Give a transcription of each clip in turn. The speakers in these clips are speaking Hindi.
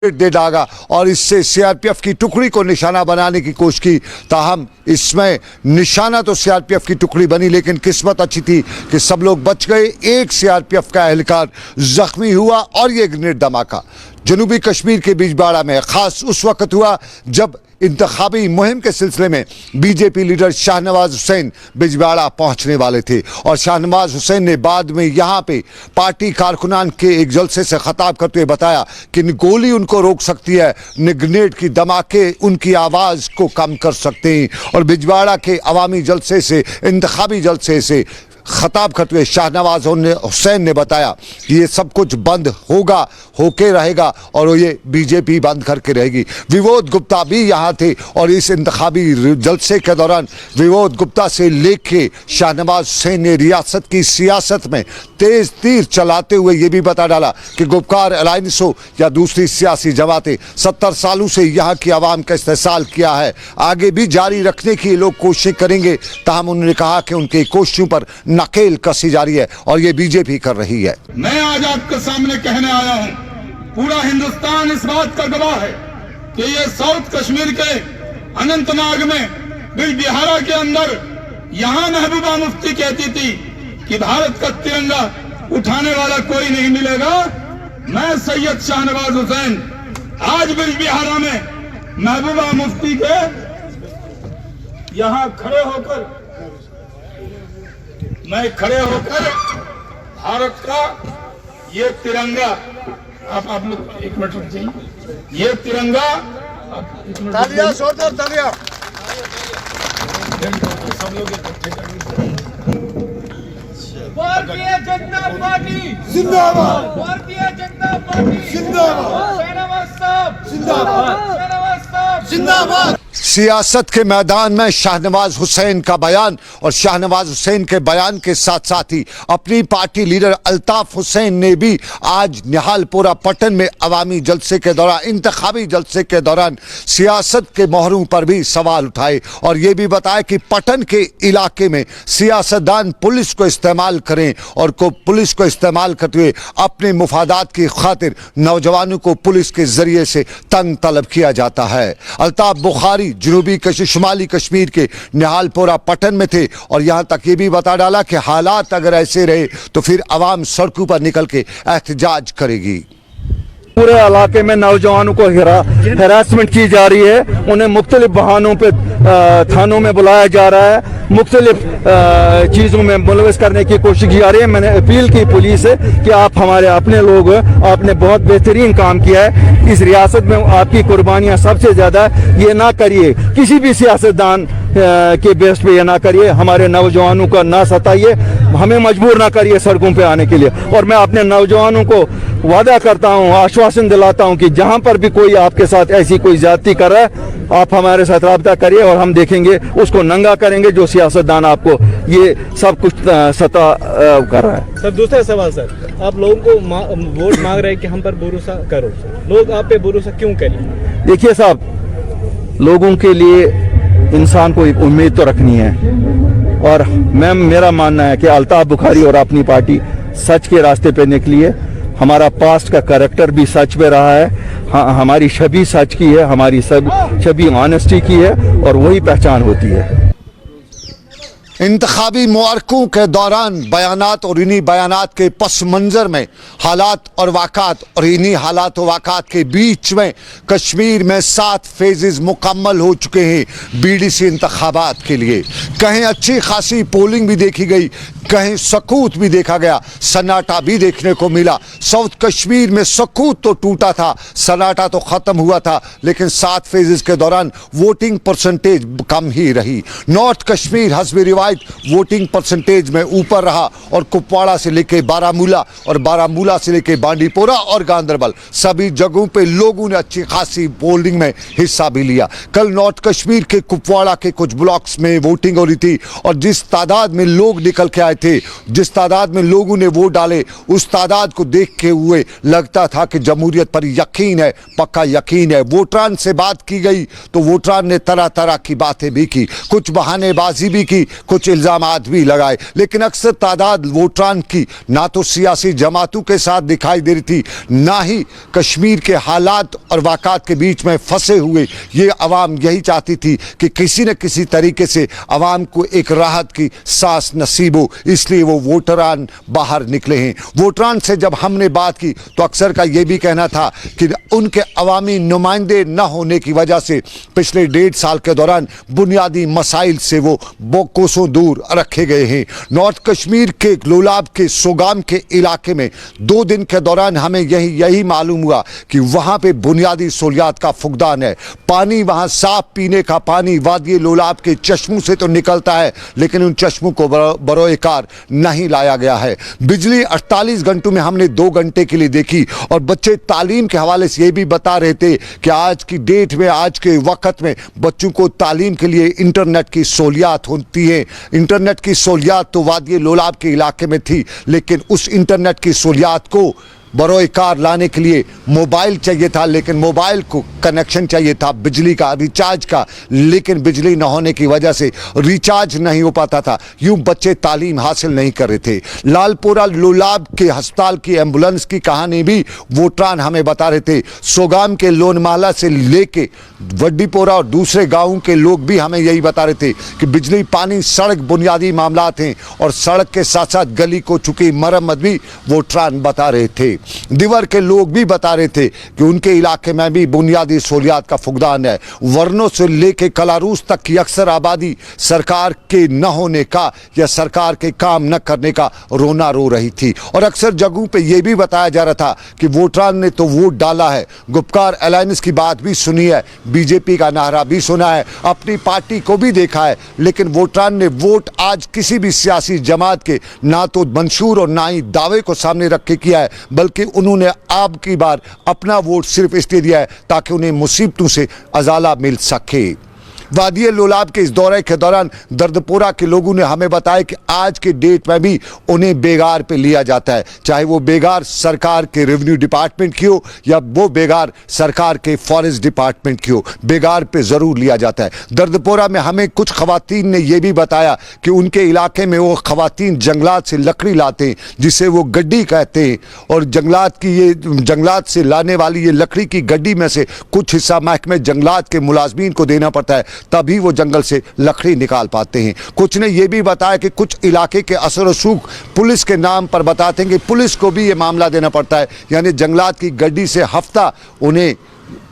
दे डागा और इससे सीआरपीएफ की टुकड़ी को निशाना बनाने की कोशिश की। ताहम इसमें निशाना तो सीआरपीएफ की टुकड़ी बनी, लेकिन किस्मत अच्छी थी कि सब लोग बच गए। एक सीआरपीएफ का एहलकार जख्मी हुआ और ये ग्रेनेड धमाका जनूबी कश्मीर के बिजबाड़ा में खास उस वक्त हुआ जब इंतखाबी मुहिम के सिलसिले में बीजेपी लीडर शाहनवाज हुसैन बिजबाड़ा पहुंचने वाले थे और शाहनवाज हुसैन ने बाद में यहां पे पार्टी कारकुनान के एक जलसे से खिताब करते हुए बताया कि न गोली उनको रोक सकती है, न ग्रेनेड की धमाके उनकी आवाज़ को कम कर सकते हैं। और बिजबाड़ा के अवामी जलसे से, इंतखाबी जलसे से खिताब करते हुए शाहनवाज हुसैन ने बताया कि ये सब कुछ बंद होगा, होके रहेगा और ये बीजेपी बंद करके रहेगी। विनोद गुप्ता भी यहाँ थे और इस इंतखाबी जलसे के दौरान विनोद गुप्ता से लेके शाहनवाज हुसैन ने रियासत की सियासत में तेज तीर चलाते हुए ये भी बता डाला कि गुपकार अलायंस हो या दूसरी सियासी जमातें 70 सालों से यहाँ की आवाम का इस्तेसाल किया है, आगे भी जारी रखने की लोग कोशिश करेंगे। ताहम उन्होंने कहा कि उनकी कोशिशों पर नकेल कसी जा रही है और ये बीजेपी कर रही है। मैं आज आपके सामने कहने आया हूं, पूरा हिंदुस्तान इस बात का गवाह है कि ये साउथ कश्मीर के अनंतनाग में बिजबिहारा के अंदर यहां महबूबा मुफ्ती कहती थी कि भारत का तिरंगा उठाने वाला कोई नहीं मिलेगा। मैं सैयद शाहनवाज हुसैन आज बिजबिहारा में महबूबा मुफ्ती के यहां खड़े होकर भारत का ये तिरंगा, आप लोग एक मिनट रुक जाइए, ये तिरंगा तालियां जोरदार तालियां सब लोग इकट्ठे कर। भारतीय जनता पार्टी जिंदाबाद, भारतीय जनता पार्टी जिंदाबाद, शाहनवाज साहब जिंदाबाद, शाहनवाज साहब जिंदाबाद। सियासत के मैदान में शाहनवाज हुसैन का बयान और शाहनवाज हुसैन के बयान के साथ साथ ही अपनी पार्टी लीडर अल्ताफ हुसैन ने भी आज निहालपुरा पटन में अवामी जलसे के दौरान, इंतखाबी जलसे के दौरान सियासत के मोहरों पर भी सवाल उठाए और ये भी बताया कि पटन के इलाके में सियासतदान पुलिस को इस्तेमाल करें और पुलिस को इस्तेमाल करते हुए अपने मुफादात की खातिर नौजवानों को पुलिस के जरिए से तंग तलब किया जाता है। अल्ताफ बुखारी जनूबी शुमाली कश्मीर के निहालपुरा पटन में थे और यहां तक ये भी बता डाला कि हालात अगर ऐसे रहे तो फिर अवाम सड़कों पर निकल के एहतजाज करेगी। पूरे इलाके में नौजवानों को हरासमेंट की जा रही है, उन्हें मुख्तलिफ बहानों पे थानों में बुलाया जा रहा है, मुख्तलिफ चीज़ों में मुलविस करने की कोशिश की जा रही है। मैंने अपील की पुलिस से कि आप हमारे अपने लोग, आपने बहुत बेहतरीन काम किया है, इस रियासत में आपकी कुर्बानियाँ सबसे ज़्यादा, ये ना करिए, किसी भी सियासतदान के बेस पे ये ना करिए, हमारे नौजवानों का ना सताइए, हमें मजबूर ना करिए सड़कों पे आने के लिए। और मैं अपने नौजवानों को वादा करता हूँ, आश्वासन दिलाता हूँ कि जहाँ पर भी कोई आपके साथ ऐसी कोई ज्यादती कर रहा है, आप हमारे साथ रब्ता करिए और हम देखेंगे, उसको नंगा करेंगे जो सियासतदान आपको ये सब कुछ सता कर रहा है। सर दूसरा सवाल, सर आप लोगों को वोट मांग रहे हैं कि हम पर भरोसा करो, लोग आप पे भरोसा क्यों करें? देखिए साहब, लोगों के लिए इंसान को एक उम्मीद तो रखनी है और मेरा मानना है कि अल्ताफ बुखारी और अपनी पार्टी सच के रास्ते पे निकली है। हमारा पास्ट का कैरेक्टर भी सच पे रहा है, हमारी छवि सच की है, हमारी सब छवि ऑनेस्टी की है और वही पहचान होती है। इंतखाबी मुआरकों के दौरान बयानात और इन्हीं बयानात के पस मंज़र में हालात और वाक़ात और इन्हीं हालात और वाक़ात के बीच में कश्मीर में 7 फेजेस मुकम्मल हो चुके हैं बीडीसी इंतखाबात के लिए। कहीं अच्छी खासी पोलिंग भी देखी गई, कहीं सकूत भी देखा गया, सन्नाटा भी देखने को मिला। साउथ कश्मीर में सकूत तो टूटा था, सन्नाटा तो ख़त्म हुआ था, लेकिन 7 फेजेस के दौरान वोटिंग परसेंटेज कम ही रही। नॉर्थ कश्मीर हस्बे रिवायत वोटिंग परसेंटेज में ऊपर रहा और कुपवाड़ा से लेके बारामूला और बारामूला से लेके बांडीपोरा और गांदरबल सभी जगहों पे लोगों ने अच्छी खासी पोलिंग में हिस्सा भी लिया। कल नॉर्थ कश्मीर के कुपवाड़ा के कुछ ब्लॉक्स में वोटिंग हो रही थी और जिस तादाद में लोग निकल के आए थे, जिस तादाद में लोगों ने वोट डाले, उस तादाद को देख के हुए लगता था कि जमहूरियत पर यकीन है, पक्का यकीन है। वोटरान से बात की गई तो वोटरान ने तरह तरह की बातें भी की, कुछ बहानेबाजी भी की, कुछ कुछ इल्ज़ामात भी लगाए, लेकिन अक्सर तादाद वोटरान की ना तो सियासी जमातों के साथ दिखाई दे रही थी, ना ही कश्मीर के हालात और वाक़ात के बीच में फंसे हुए ये अवाम यही चाहती थी कि किसी न किसी तरीके से अवाम को एक राहत की सांस नसीब हो, इसलिए वो वोटरान बाहर निकले हैं। वोटरान से जब हमने बात की तो अक्सर का ये भी कहना था कि उनके अवामी नुमाइंदे न होने की वजह से पिछले 1.5 साल के दौरान बुनियादी मसाइल से वो कोसों दूर रखे गए हैं। नॉर्थ कश्मीर के लोलाब के सोगाम के इलाके में 2 दिन के दौरान हमें यही मालूम हुआ कि वहाँ पे बुनियादी सहूलियात का फुकदान है। पानी वहाँ साफ पीने का पानी वादी लोलाब के चश्मों से तो निकलता है, लेकिन उन चश्मों को बरोए कार नहीं लाया गया है। बिजली 48 घंटों में हमने 2 घंटे के लिए देखी, और बच्चे तालीम के हवाले से ये भी बता रहे थे कि आज की डेट में, आज के वक्त में बच्चों को तालीम के लिए इंटरनेट की सहूलियात होती है। इंटरनेट की सहूलियात तो वादी लोलाब के इलाके में थी, लेकिन उस इंटरनेट की सहूलियात को बरोए कार लाने के लिए मोबाइल चाहिए था, लेकिन मोबाइल को कनेक्शन चाहिए था बिजली का, रिचार्ज का, लेकिन बिजली न होने की वजह से रिचार्ज नहीं हो पाता था। यूं बच्चे तालीम हासिल नहीं कर रहे थे। लालपोरा लोलाब के अस्पताल की एम्बुलेंस की कहानी भी वोटरान हमें बता रहे थे। सोगाम के लोनमाला से लेके वड्डीपोरा और दूसरे गाँवों के लोग भी हमें यही बता रहे थे कि बिजली, पानी, सड़क बुनियादी मामलात हैं, और सड़क के साथ साथ गली को चुकी मरम्मत भी वोटरान बता रहे थे। दिवर के लोग भी बता रहे थे कि उनके इलाके में भी बुनियादी सहूलियात का फुकदान है। वर्नों से लेके कलारूस तक की अक्सर आबादी सरकार के न होने का या सरकार के काम न करने का रोना रो रही थी, और अक्सर जगहों पे ये भी बताया जा रहा था कि वोटरान ने तो वोट डाला है, गुपकार अलायंस की बात भी सुनी है, बीजेपी का नारा भी सुना है, अपनी पार्टी को भी देखा है, लेकिन वोटरान ने वोट आज किसी भी सियासी जमात के ना तो मंशूर और ना ही दावे को सामने रख के किया है, बल्कि उन्होंने अब की बार अपना वोट सिर्फ इसलिए दिया है ताकि उन्हें मुसीबतों से अजाला मिल सके। वादी लोलाब के इस दौरे के दौरान दर्दपुरा के लोगों ने हमें बताया कि आज के डेट में भी उन्हें बेगार पे लिया जाता है, चाहे वो बेगार सरकार के रेवेन्यू डिपार्टमेंट की हो या वो बेगार सरकार के फॉरेस्ट डिपार्टमेंट की हो, बेगार पे ज़रूर लिया जाता है। दर्दपुरा में हमें कुछ खवातीन ने यह भी बताया कि उनके इलाके में वो खवातीन जंगलात से लकड़ी लाते हैं, जिसे वो गड्डी कहते हैं, और जंगलात से लाने वाली ये लकड़ी की गड्डी में से कुछ हिस्सा महकमे जंगलात के मुलाजमीन को देना पड़ता है, तभी वो जंगल से लकड़ी निकाल पाते हैं। कुछ ने यह भी बताया कि कुछ इलाके के असर रसूख पुलिस के नाम पर बताते हैं कि पुलिस को भी ये मामला देना पड़ता है, यानी जंगलात की गड्डी से हफ्ता उन्हें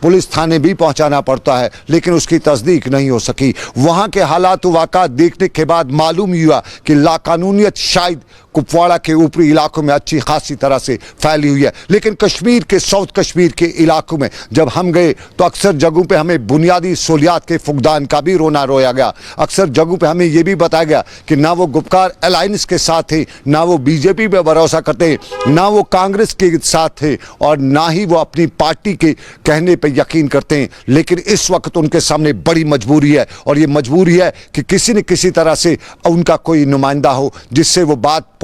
पुलिस थाने भी पहुंचाना पड़ता है, लेकिन उसकी तस्दीक नहीं हो सकी। वहां के हालात वाक़ात देखने के बाद मालूम हुआ कि लाकानूनियत शायद कुपवाड़ा के ऊपरी इलाकों में अच्छी खासी तरह से फैली हुई है, लेकिन कश्मीर के साउथ कश्मीर के इलाकों में जब हम गए तो अक्सर जगहों पे हमें बुनियादी सहूलियात के फुकदान का भी रोना रोया गया। अक्सर जगहों पे हमें यह भी बताया गया कि ना वो गुपकार अलायंस के साथ थे, ना वो बीजेपी पे भरोसा करते हैं, ना वो कांग्रेस के साथ थे, और ना ही वो अपनी पार्टी के कहने पर यकीन करते हैं। लेकिन इस वक्त उनके सामने बड़ी मजबूरी है, और ये मजबूरी है कि किसी न किसी तरह से उनका कोई नुमाइंदा हो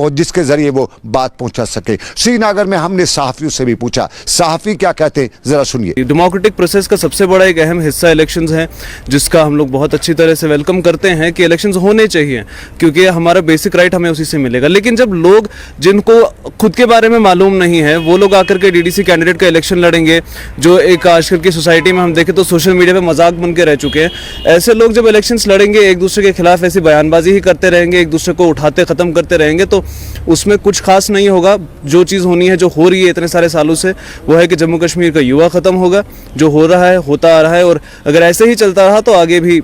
जिसके जरिए वो बात पहुंचा सके। श्रीनगर में हमने सहाफियों से भी पूछा, सहाफी क्या कहते हैं, जरा सुनिए। डेमोक्रेटिक प्रोसेस का सबसे बड़ा एक अहम हिस्सा इलेक्शंस है, जिसका हम लोग बहुत अच्छी तरह से वेलकम करते हैं कि इलेक्शंस होने चाहिए, क्योंकि हमारा बेसिक राइट हमें उसी से मिलेगा। लेकिन जब लोग जिनको खुद के बारे में मालूम नहीं है वो लोग आकर के डीडीसी कैंडिडेट का इलेक्शन लड़ेंगे, जो एक आजकल की सोसाइटी में हम देखें तो सोशल मीडिया पे मजाक बन के रह चुके हैं, ऐसे लोग जब इलेक्शंस लड़ेंगे, एक दूसरे के खिलाफ ऐसी बयानबाजी ही करते रहेंगे, एक दूसरे को उठाते खत्म करते रहेंगे, तो उसमें कुछ खास नहीं होगा। जो चीज़ होनी है, जो हो रही है इतने सारे सालों से, वो है कि जम्मू कश्मीर का युवा ख़त्म होगा। जो हो रहा है होता आ रहा है, और अगर ऐसे ही चलता रहा तो आगे भी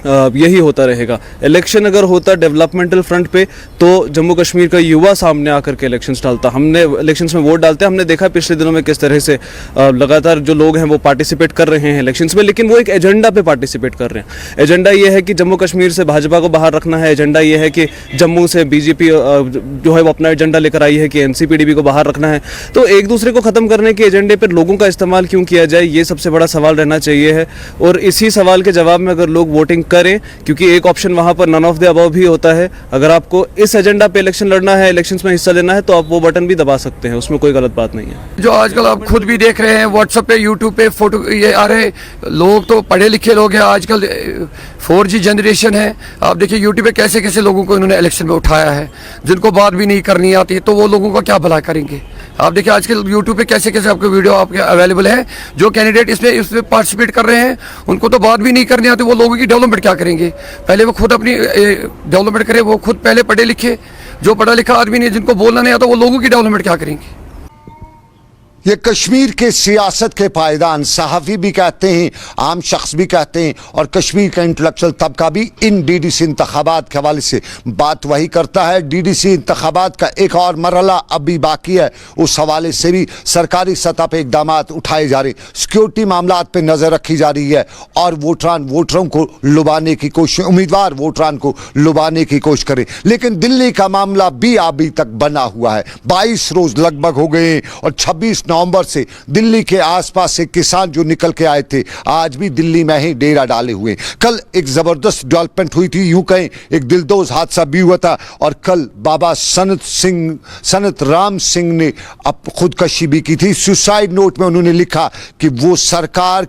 यही होता रहेगा। इलेक्शन अगर होता डेवलपमेंटल फ्रंट पे तो जम्मू कश्मीर का युवा सामने आकर के इलेक्शंस डालता। हमने इलेक्शंस में वोट डालते हैं, हमने देखा पिछले दिनों में किस तरह से लगातार जो लोग हैं वो पार्टिसिपेट कर रहे हैं इलेक्शंस में, लेकिन वो एक एजेंडा पे पार्टिसिपेट कर रहे हैं। एजेंडा ये है कि जम्मू कश्मीर से भाजपा को बाहर रखना है, एजेंडा ये है कि जम्मू से बीजेपी जो है वो अपना एजेंडा लेकर आई है कि एनसीपीडीबी को बाहर रखना है। तो एक दूसरे को ख़त्म करने के एजेंडे पर लोगों का इस्तेमाल क्यों किया जाए, ये सबसे बड़ा सवाल रहना चाहिए है। और इसी सवाल के जवाब में अगर लोग वोटिंग करें, क्योंकि एक ऑप्शन वहाँ पर नन ऑफ द अबव भी होता है। अगर आपको इस एजेंडा पे इलेक्शन लड़ना है, इलेक्शंस में हिस्सा लेना है, तो आप वो बटन भी दबा सकते हैं, उसमें कोई गलत बात नहीं है। जो आजकल आप खुद भी देख रहे हैं व्हाट्सएप पे, यूट्यूब पे फोटो ये आ रहे, लोग तो पढ़े लिखे लोग हैं, आजकल 4G जनरेशन है। आप देखिए यूट्यूब पे कैसे कैसे लोगों को इन्होंने इलेक्शन में उठाया है, जिनको बात भी नहीं करनी आती है, तो वो लोगों का क्या भला करेंगे। आप देखिए आजकल यूट्यूब पे कैसे कैसे आपको वीडियो आपके अवेलेबल है, जो कैंडिडेट इसमें पार्टिसिपेट कर रहे हैं उनको तो बात भी नहीं करनी आती, वो लोगों की डेवलपमेंट क्या करेंगे। पहले वो खुद अपनी डेवलपमेंट करें, वो खुद पहले पढ़े लिखे, जो पढ़ा लिखा आदमी नहीं, जिनको बोलना नहीं आता, वो लोगों की डेवलपमेंट क्या करेंगे। ये कश्मीर के सियासत के पायदान सहाफ़ी भी कहते हैं, आम शख्स भी कहते हैं, और कश्मीर का इंटेलेक्चुअल तबका भी इन DDC इंतखाबात के हवाले से बात वही करता है। DDC इंतखाबात का एक और मरहला अभी बाकी है, उस हवाले से भी सरकारी सतह पर इकदाम उठाए जा रहे, सिक्योरिटी मामलात पर नज़र रखी जा रही है, और वोटरों को लुभाने की कोशिश, उम्मीदवार वोटरान को लुभाने की कोशिश करें। लेकिन दिल्ली का मामला भी अभी तक बना हुआ है। 22 रोज लगभग हो गए, और 26 नवंबर से दिल्ली के आसपास से किसान जो निकल के आए थे आज भी दिल्ली में ही डेरा डाले हुए। कल एक जबरदस्त डेवलपमेंट हुई थी, यूं कहें एक दिलदोज हादसा भी हुआ था, और कल बाबा सनत राम सिंह ने अब खुदकशी भी की थी। सुसाइड नोट में उन्होंने लिखा कि वो सरकार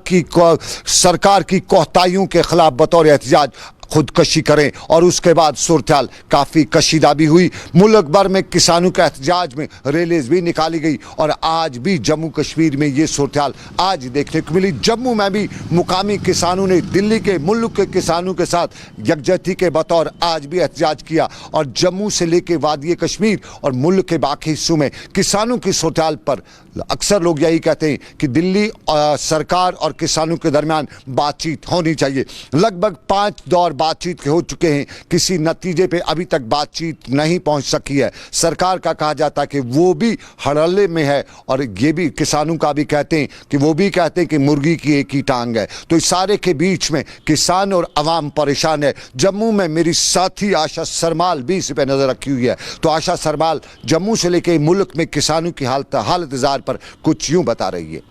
की कोताहियों के खिलाफ बतौर एहतजाज खुदकशी करें, और उसके बाद सूरत काफ़ी कशीदा भी हुई। मुल्क भर में किसानों के एहतजाज में रैलीज भी निकाली गई, और आज भी जम्मू कश्मीर में ये सूरत आज देखने को मिली। जम्मू में भी मुकामी किसानों ने दिल्ली के मुल्क के किसानों के साथ यकजहती के बतौर आज भी एहतजाज किया, और जम्मू से लेके वादी कश्मीर और मुल्क के बाकी हिस्सों में किसानों की सूरत पर अक्सर लोग यही कहते हैं कि दिल्ली सरकार और किसानों के दरमियान बातचीत होनी चाहिए। लगभग 5 दौर बातचीत के हो चुके हैं, किसी नतीजे पे अभी तक बातचीत नहीं पहुंच सकी है। सरकार का कहा जाता है कि वो भी हड़ल्ले में है, और ये भी किसानों का भी कहते हैं कि वो भी कहते हैं कि मुर्गी की एक ही टांग है। तो इस सारे के बीच में किसान और अवाम परेशान है। जम्मू में मेरी साथी आशा सरमाल भी इस पर नजर रखी हुई है। तो आशा सरमाल जम्मू से लेकर मुल्क में किसानों की हालत इज़हार पर कुछ यूं बता रही है।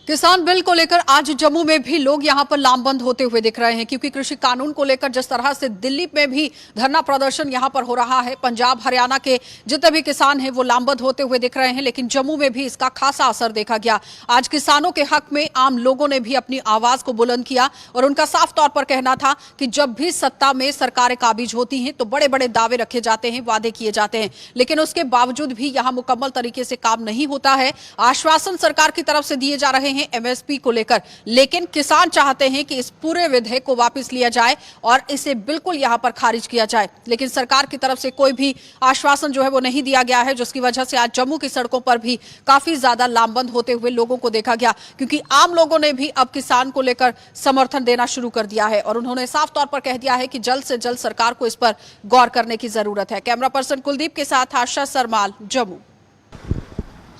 किसान बिल को लेकर आज जम्मू में भी लोग यहां पर लामबंद होते हुए दिख रहे हैं, क्योंकि कृषि कानून को लेकर जिस तरह से दिल्ली में भी धरना प्रदर्शन यहां पर हो रहा है, पंजाब हरियाणा के जितने भी किसान हैं वो लामबंद होते हुए दिख रहे हैं, लेकिन जम्मू में भी इसका खासा असर देखा गया। आज किसानों के हक में आम लोगों ने भी अपनी आवाज को बुलंद किया, और उनका साफ तौर पर कहना था कि जब भी सत्ता में सरकारें काबिज होती हैं तो बड़े बड़े दावे रखे जाते हैं, वादे किए जाते हैं, लेकिन उसके बावजूद भी यहां मुकम्मल तरीके से काम नहीं होता है। आश्वासन सरकार की तरफ से दिए जा रहे हैं MSP को लेकर, लेकिन किसान चाहते हैं कि इस पूरे विधेयक को वापस लिया जाए और इसे बिल्कुल यहां पर खारिज किया जाए, लेकिन सरकार की तरफ से कोई भी आश्वासन जो है वो नहीं दिया गया है, जिसकी वजह से आज जम्मू की सड़कों पर भी काफी ज्यादा लामबंद होते हुए लोगों को देखा गया, क्योंकि आम लोगों ने भी अब किसान को लेकर समर्थन देना शुरू कर दिया है, और उन्होंने साफ तौर पर कह दिया है कि जल्द से जल्द सरकार को इस पर गौर करने की जरूरत है। कैमरा पर्सन कुलदीप के साथ आशा सरमाल, जम्मू।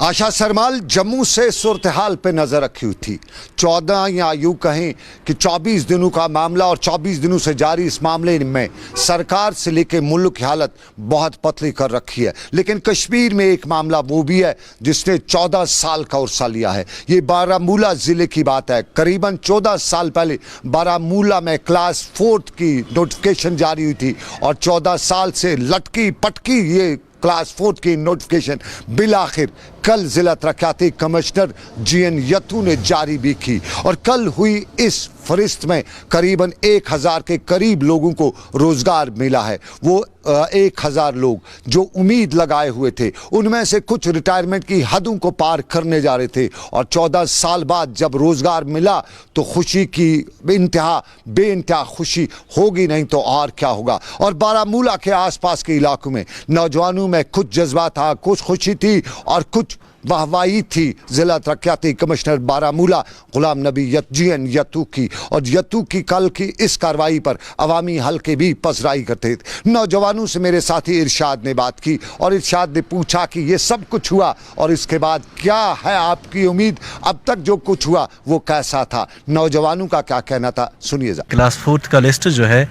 आशा सरमाल जम्मू से सूरत हाल पे नजर रखी हुई थी। 14 या यूं कहें कि 24 दिनों का मामला, और 24 दिनों से जारी इस मामले में सरकार से लेकर मुल्क की हालत बहुत पतली कर रखी है। लेकिन कश्मीर में एक मामला वो भी है जिसने 14 साल का उर्सा लिया है। ये बारामूला जिले की बात है। करीबन 14 साल पहले बारामूला में क्लास 4 की नोटिफिकेशन जारी हुई थी, और 14 साल से लटकी पटकी ये क्लास 4 की नोटिफिकेशन बिल आखिर कल जिला तरक्याती कमिश्नर GN यत्तू ने जारी भी की, और कल हुई इस फरिश्त में करीबन 1000 के करीब लोगों को रोजगार मिला है। वो 1000 लोग जो उम्मीद लगाए हुए थे, उनमें से कुछ रिटायरमेंट की हदों को पार करने जा रहे थे, और 14 साल बाद जब रोजगार मिला तो खुशी की बेइंतहा खुशी होगी, नहीं तो और क्या होगा। और बारामूला के आसपास के इलाकों में नौजवानों में कुछ जज्बा था, कुछ खुशी थी और कुछ वाहवाही थी जिला तरक्याती कमिश्नर बारामूला गुलाम नबी GN यत्तू की। और यत्तू की कल की इस कार्रवाई पर अवामी हल्के भी पसराई करते थे। नौजवानों से मेरे साथी इरशाद ने बात की, और इरशाद ने पूछा कि ये सब कुछ हुआ और इसके बाद क्या है आपकी उम्मीद, अब तक जो कुछ हुआ वो कैसा था, नौजवानों का क्या कहना था, सुनिए। क्लास 4 का लिस्ट जो है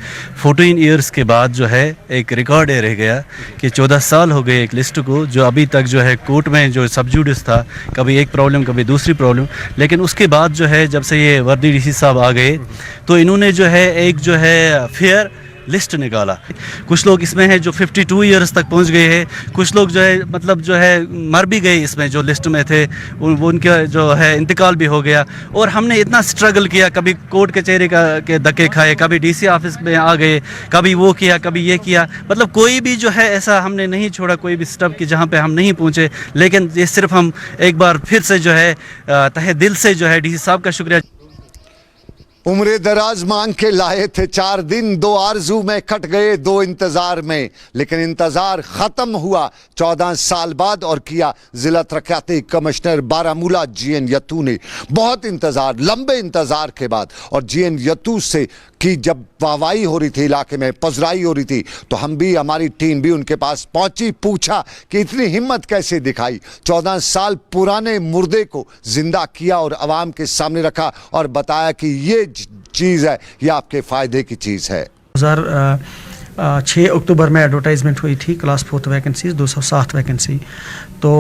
14 ईयर्स के बाद जो है एक रिकॉर्ड रह गया कि 14 साल हो गए एक लिस्ट को, जो अभी तक जो है कोर्ट में जो सब्ज्यूट कंटिन्यूस था, कभी एक प्रॉब्लम कभी दूसरी प्रॉब्लम। लेकिन उसके बाद जो है जब से ये वर्दी डीसी साहब आ गए तो इन्होंने जो है एक जो है फेयर लिस्ट निकाला। कुछ लोग इसमें हैं जो 52 ईयर्स तक पहुंच गए हैं, कुछ लोग जो है मतलब जो है मर भी गए इसमें जो लिस्ट में थे, वो उनका जो है इंतकाल भी हो गया। और हमने इतना स्ट्रगल किया, कभी कोर्ट कचहरी के धक्के खाए, कभी डीसी ऑफिस में आ गए, कभी वो किया कभी ये किया, मतलब कोई भी जो है ऐसा हमने नहीं छोड़ा कोई भी स्टेप कि जहाँ पे हम नहीं पहुँचे। लेकिन ये सिर्फ हम एक बार फिर से जो है तहे दिल से जो है डीसी साहब का शुक्रिया। उम्र दराज मांग के लाए थे 4 दिन, 2 आरजू में कट गए 2 इंतजार में, लेकिन इंतजार खत्म हुआ 14 साल बाद और किया जिला तरक्याती कमिश्नर बारामूला जीएन यत्तू ने। बहुत इंतजार, लंबे इंतजार के बाद और जीएन यत्तू से कि जब वाहवाही हो रही थी, इलाके में पजराई हो रही थी, तो हम भी, हमारी टीम भी उनके पास पहुंची, पूछा कि इतनी हिम्मत कैसे दिखाई। 14 साल पुराने मुर्दे को जिंदा किया और आवाम के सामने रखा और बताया कि ये चीज़ है, ये आपके फ़ायदे की चीज़ है। 6 अक्टूबर में एडवर्टाइजमेंट हुई थी क्लास 4 वैकेंसीज, 207 वैकेंसी। तो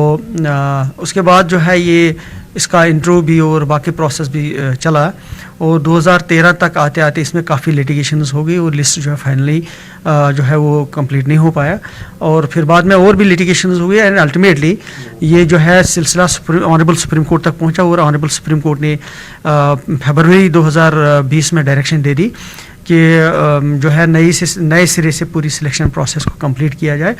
उसके बाद जो है ये इसका इंटरव्यू भी और बाकी प्रोसेस भी चला और 2013 तक आते आते इसमें काफ़ी लिटिगेशंस हो गई और लिस्ट जो है फाइनली जो है वो कंप्लीट नहीं हो पाया और फिर बाद में और भी लिटिगेशंस हो गई एंड अल्टीमेटली ये जो है सिलसिला ऑनरेबल सुप्रीम कोर्ट तक पहुंचा और ऑनरेबल सुप्रीम कोर्ट ने फरवरी 2020 में डायरेक्शन दे दी कि जो है नए सिरे से पूरी सिलेक्शन प्रोसेस को कंप्लीट किया जाए।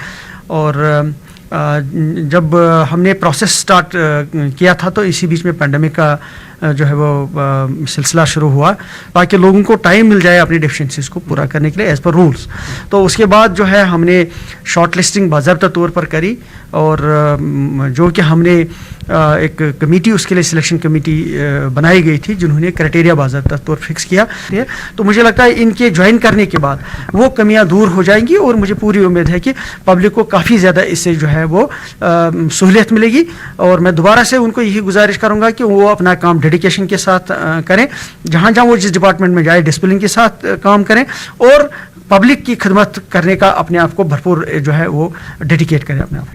और जब हमने प्रोसेस स्टार्ट किया था तो इसी बीच में पेंडेमिक का जो है वो सिलसिला शुरू हुआ ताकि लोगों को टाइम मिल जाए अपनी डेफिशिएंसीज को पूरा करने के लिए एज़ पर रूल्स। तो उसके बाद जो है हमने शॉर्ट लिस्टिंग बाज़ाब्ता तौर पर करी और जो कि हमने एक कमेटी उसके लिए सिलेक्शन कमेटी बनाई गई थी जिन्होंने क्राइटेरिया बाज़ाब्ता तौर फिक्स किया। तो मुझे लगता है इनके ज्वाइन करने के बाद वो कमियां दूर हो जाएंगी और मुझे पूरी उम्मीद है कि पब्लिक को काफ़ी ज़्यादा इससे जो है वो सहूलियत मिलेगी। और मैं दोबारा से उनको यही गुजारिश करूँगा कि वो अपना काम डेडिकेशन के साथ करें, जहाँ जहाँ वो जिस डिपार्टमेंट में जाए डिसिप्लिन के साथ काम करें और पब्लिक की खिदमत करने का अपने आप को भरपूर जो है वो डेडिकेट करें अपने आप।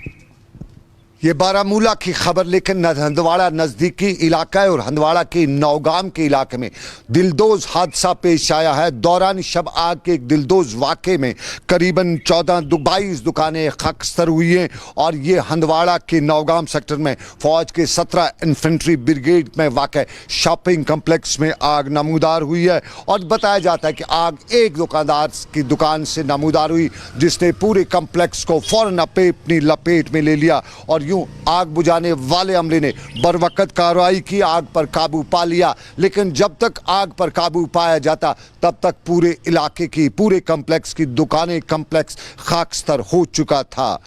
ये बारामूला की खबर, लेकिन हंदवाड़ा नज़दीकी इलाका है और हंदवाड़ा के नौगाम के इलाके में दिलदोज हादसा पेश आया है। दौरान शब आग के एक दिलदोज वाक़े में करीबन 22 दुकानें खाकस्तर हुई हैं और ये हंदवाड़ा के नौगाम सेक्टर में फ़ौज के 17 इन्फेंट्री ब्रिगेड में वाक़ शॉपिंग कम्प्लेक्स में आग नमूदार हुई है। और बताया जाता है कि आग एक दुकानदार की दुकान से नमूदार हुई जिसने पूरे कम्प्लेक्स को फ़ौरन अपनी लपेट में ले लिया और यूं आग बुझाने वाले अमले ने बरवकत कार्रवाई की, आग पर काबू पा लिया। लेकिन जब तक आग पर काबू पाया जाता तब तक पूरे इलाके की, पूरे कम्प्लेक्स की दुकानें, कम्प्लेक्स खाकस्तर हो चुका था।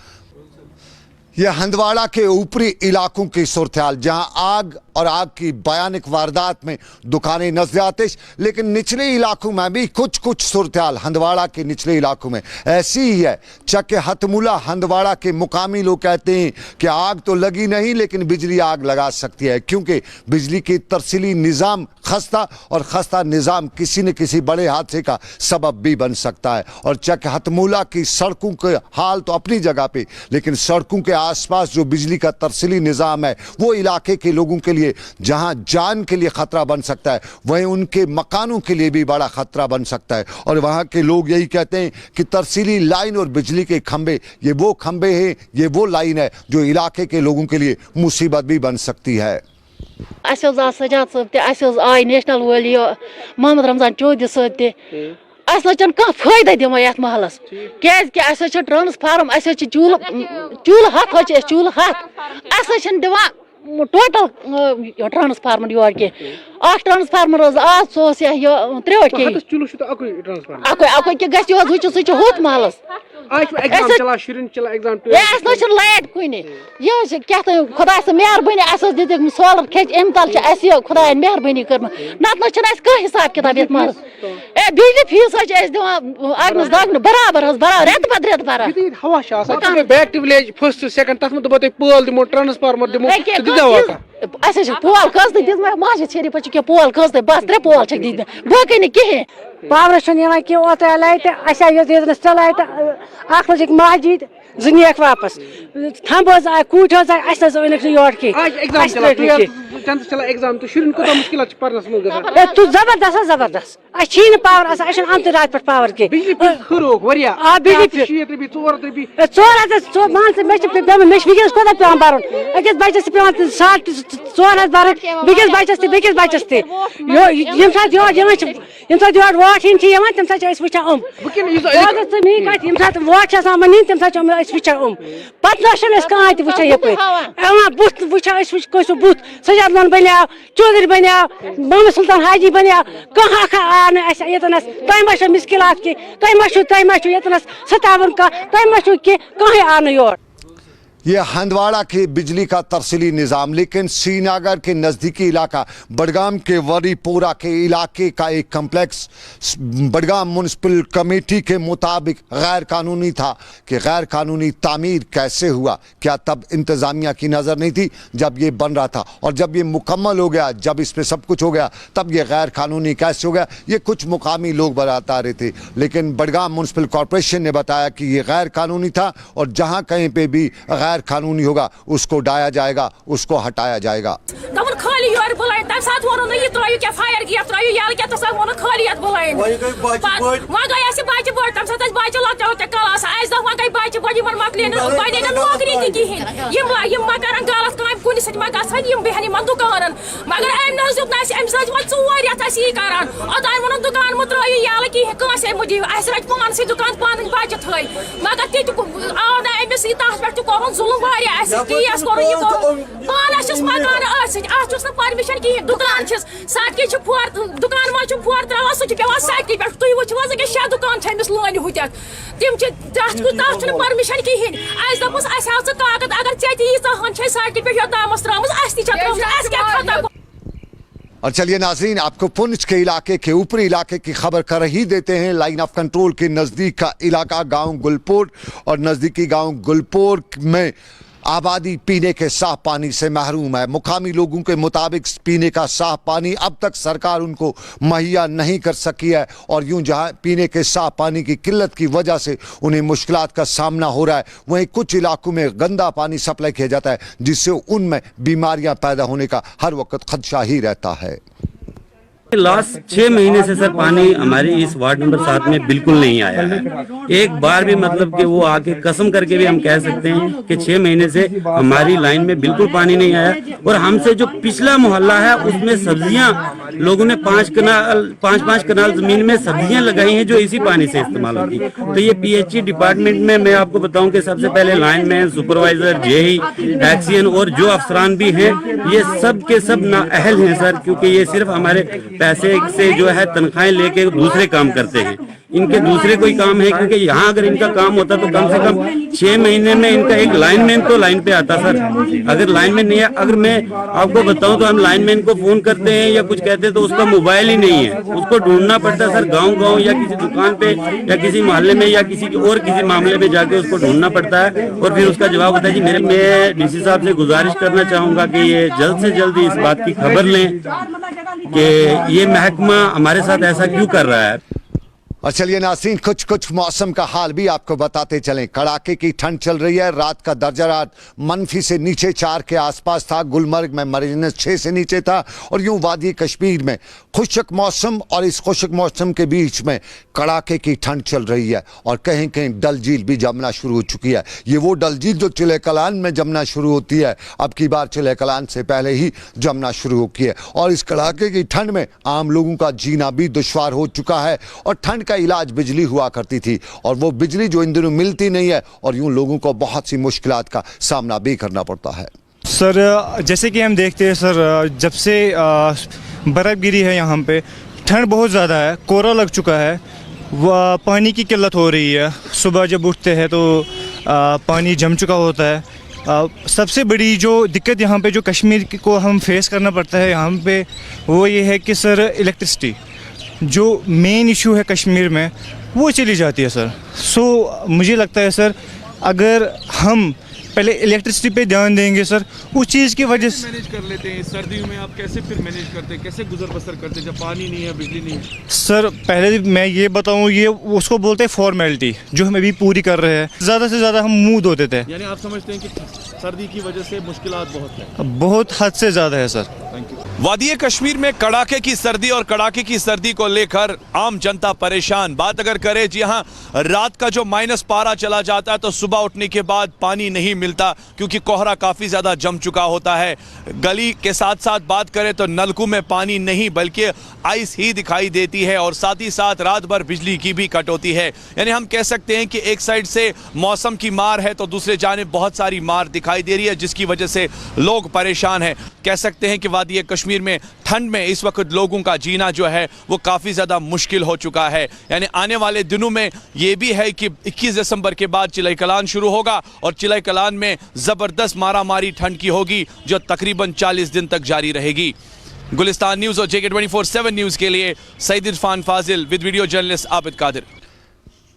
यह हंदवाड़ा के ऊपरी इलाकों की सूरत-ए-हाल, जहां आग और आग की भयानक वारदात में दुकानें नजर आतिश, लेकिन निचले इलाकों में भी कुछ सूरत-ए-हाल हंदवाड़ा के निचले इलाकों में ऐसी ही है। चक हतमुला हंदवाड़ा के मुकामी लोग कहते हैं कि आग तो लगी नहीं लेकिन बिजली आग लगा सकती है, क्योंकि बिजली की तरसीली निज़ाम खस्ता और खस्ता निज़ाम किसी न किसी बड़े हादसे का सबब भी बन सकता है। और चक हतमुला की सड़कों के हाल तो अपनी जगह पे, लेकिन सड़कों के आसपास जो बिजली का तरसीली निज़ाम है वो इलाके के लोगों के लिए जहां जान के लिए खतरा बन सकता है वहीं उनके मकानों के लिए भी बड़ा खतरा बन सकता है। और वहां के लोग यही कहते हैं कि तरसीली लाइन और बिजली के खंबे, ये वो खंबे हैं, ये वो लाइन है जो इलाके के लोगों के लिए मुसीबत भी बन सकती है। सजाद साहब आय नेशनल वाली मोहम्मद रमजान चौधरी साहब कह फायदा दिवान ये महलस क्या ट्रांसफार्म चूल्ह हथ चूल्ह हथ दिवान टोटल ट्रांसफार्मर योर कह ट्रांसफार्मर आज सह त्रेट अक गो होत महलस लाइट कुन यह क्या खुदा मेहरबानी दिख सोलर खेच अम तल खुदा मेहरबानी कर नत कह हिसाब किताब ये महल बिजली फीस दिवान अगनस दगन बराबर रेत पद रेत बराबर back to village first second तथ में दबो पोल दिमो ट्रांसफार्मर दिमो पोल कस दित माज शरीफ क्या पोल कस बस 3 पोल दित बाकी न कहें पावर कह लाइट लाइट अख लजिक मस्जिद जनीक वापस थम्ब आए कूट आए योर टेंथ चला एग्जाम तो शुरू को मुश्किल पढ़नस में तू जबरदस्त जबरदस्त पावर आमत रात पे पावर के बिजली खरोक वरिया बिजली 4 वनस कोता पे भरन अकिस बचस पे 4 भरन बिकिस बचस ते यम साथ योर वोट हिन तम साथ वुचा यम साथ वोट मन तम साथ वुचा पत कह वुचा ये बुत वुचा कसो बुत सजाद लोन बनिया चौधरी बनिया मोहम्मद सुल्तान हाजी बनिया कहाँ आनस तह मुश्किल की तह यतनस सतावन तह कहीं आन योर। ये हंदवाड़ा के बिजली का तरसीली निज़ाम, लेकिन श्रीनगर के नज़दीकी इलाका बडगाम के वरीपोरा के इलाके का एक कम्प्लेक्स बडगाम म्यूनसिपल कमेटी के मुताबिक गैर कानूनी था। कि गैर कानूनी तामीर कैसे हुआ? क्या तब इंतज़ामिया की नज़र नहीं थी जब ये बन रहा था? और जब ये मुकम्मल हो गया, जब इस पर सब कुछ हो गया, तब ये गैर कानूनी कैसे हो गया? ये कुछ मुकामी लोग बता रहे थे, लेकिन बडगाम म्यूनसिपल कॉरपोरेशन ने बताया कि ये गैर कानूनी था और जहाँ कहीं पर भी गैर कानूनी होगा उसको डाया जाएगा, उसको हटाया जाएगा। परमिशन कहें दुकान दुकान मज फोर त्रा सह पे सैकल पे तुम वो 6 दुकान थमिस लोन हुत तम परमिशन कहें दपस कागज अगर चे सैकल पे योतामस त्रा। और चलिए नाज़रीन, आपको पुंछ के इलाके के ऊपरी इलाके की खबर कर ही देते हैं। लाइन ऑफ कंट्रोल के नज़दीक का इलाका गांव गुलपुर, और नज़दीकी गांव गुलपुर में आबादी पीने के साफ पानी से महरूम है। मुकामी लोगों के मुताबिक पीने का साफ पानी अब तक सरकार उनको मुहैया नहीं कर सकी है, और यूं जहां पीने के साफ पानी की किल्लत की वजह से उन्हें मुश्किलात का सामना हो रहा है, वहीं कुछ इलाकों में गंदा पानी सप्लाई किया जाता है, जिससे उनमें बीमारियां पैदा होने का हर वक्त खदशा ही रहता है। लास्ट 6 महीने से सर पानी हमारे इस वार्ड नंबर 7 में बिल्कुल नहीं आया है। एक बार भी मतलब कि वो आके कसम करके भी हम कह सकते हैं कि 6 महीने से हमारी लाइन में बिल्कुल पानी नहीं आया। और हमसे जो पिछला मोहल्ला है उसमें सब्जियां लोगों ने 5 कनाल जमीन में सब्जियां लगाई हैं जो इसी पानी से इस्तेमाल होती। तो ये PHE डिपार्टमेंट में मैं आपको बताऊं कि सबसे पहले लाइनमैन, सुपरवाइजर, जेई, टैक्सियन और जो अफसरान भी हैं, ये सब के सब नाअहल हैं सर, क्योंकि ये सिर्फ हमारे पैसे से जो है तनख्वाहें लेके दूसरे काम करते हैं। इनके दूसरे कोई काम है, क्योंकि यहाँ अगर इनका काम होता तो कम से कम 6 महीने में इनका एक लाइनमैन तो लाइन पे आता सर। अगर लाइनमैन नहीं है, अगर मैं आपको बताऊं तो हम लाइनमैन को फोन करते हैं या कुछ कहते हैं तो उसका मोबाइल ही नहीं है, उसको ढूंढना पड़ता है सर गाँव या किसी दुकान पे या किसी मोहल्ले में या किसी मामले में जाके उसको ढूंढना पड़ता है, और फिर उसका जवाब होता है जी मेरे। मैं DC साहब से गुजारिश करना चाहूंगा कि ये जल्द से जल्द इस बात की खबर लें कि ये महकमा हमारे साथ ऐसा क्यों कर रहा है। और चलिए नाज़रीन, कुछ मौसम का हाल भी आपको बताते चलें। कड़ाके की ठंड चल रही है। रात का दर्जा रात -4 से 4 के आसपास था। गुलमर्ग में -6 से नीचे था। और यूं वादी कश्मीर में खुशक मौसम, और इस खुशक मौसम के बीच में कड़ाके की ठंड चल रही है। और कहीं कहीं डल झील भी जमना शुरू हो चुकी है। ये वो डल झील जो चिले कलान में जमना शुरू होती है, अब की बार चिले कलान से पहले ही जमना शुरू हो की है। और इस कड़ाके की ठंड में आम लोगों का जीना भी दुश्वार हो चुका है। और ठंड का इलाज बिजली हुआ करती थी, और वो बिजली जो इन दिनों मिलती नहीं है, और यूं लोगों को बहुत सी मुश्किलात का सामना भी करना पड़ता है। सर जैसे कि हम देखते हैं सर, जब से बर्फ़ गिरी है यहाँ पे, ठंड बहुत ज़्यादा है, कोहरा लग चुका है, पानी की किल्लत हो रही है। सुबह जब उठते हैं तो पानी जम चुका होता है। सबसे बड़ी जो दिक्कत यहाँ पे जो कश्मीर को हम फेस करना पड़ता है यहाँ पे, वो ये है कि सर इलेक्ट्रिसिटी जो मेन इशू है कश्मीर में, वो चली जाती है सर। मुझे लगता है सर, अगर हम पहले इलेक्ट्रिसिटी पे ध्यान देंगे सर, उस चीज़ की वजह से मैनेज कर लेते हैं। सर्दियों में आप कैसे फिर मैनेज करते हैं, कैसे गुजर बसर करते हैं जब पानी नहीं है, बिजली नहीं है? सर पहले मैं ये बताऊँ, ये उसको बोलते हैं फॉर्मेलिटी, जो हम अभी पूरी कर रहे हैं। ज़्यादा से ज़्यादा हम मुँह धोते थे। यानी आप समझते हैं कि सर्दी की वजह से मुश्किलात बहुत है? बहुत हद से ज़्यादा है सर। Thank you. वादी कश्मीर में कड़ाके की सर्दी और कड़ाके की सर्दी को लेकर आम जनता परेशान। बात अगर करें, जी हाँ, रात का जो माइनस पारा चला जाता है तो सुबह उठने के बाद पानी नहीं मिलता क्योंकि कोहरा काफ़ी ज़्यादा जम चुका होता है। गली के साथ साथ बात करें तो नलकू में पानी नहीं बल्कि आइस ही दिखाई देती है और साथ ही साथ रात भर बिजली की भी कट होती है। यानी हम कह सकते हैं कि एक साइड से मौसम की मार है तो दूसरे जानिब बहुत सारी मार दिखाई दे रही है, जिसकी वजह से लोग परेशान हैं। कह सकते हैं कि वादी कश्मीर में ठंड में इस वक्त लोगों का जीना जो है वो काफ़ी ज़्यादा मुश्किल हो चुका है। यानी आने वाले दिनों में ये भी है कि 21 दिसंबर के बाद चिलाई कलान शुरू होगा और चिलाई कलान में ज़बरदस्त मारामारी ठंड की होगी जो तकरीबन 40 दिन तक जारी रहेगी। गुलिस्तान न्यूज़ और JK 24/7 न्यूज़ के लिए Saeed Irfan Fazil with video journalist Abid Qadir.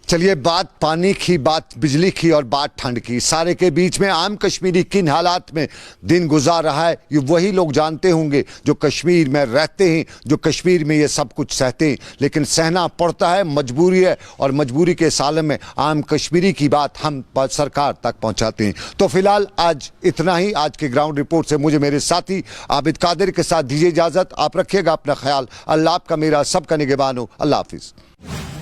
चलिए, बात पानी की, बात बिजली की और बात ठंड की, सारे के बीच में आम कश्मीरी किन हालात में दिन गुजार रहा है ये वही लोग जानते होंगे जो कश्मीर में रहते हैं, जो कश्मीर में ये सब कुछ सहते हैं। लेकिन सहना पड़ता है, मजबूरी है, और मजबूरी के साले में आम कश्मीरी की बात हम सरकार तक पहुंचाते हैं। तो फिलहाल आज इतना ही। आज के ग्राउंड रिपोर्ट से मुझे मेरे साथी आबिद कादिर के साथ दीजिए इजाज़त। आप रखिएगा अपना ख्याल। अल्लाह आपका मेरा सबका निगहबान हो। अल्लाह हाफिज़।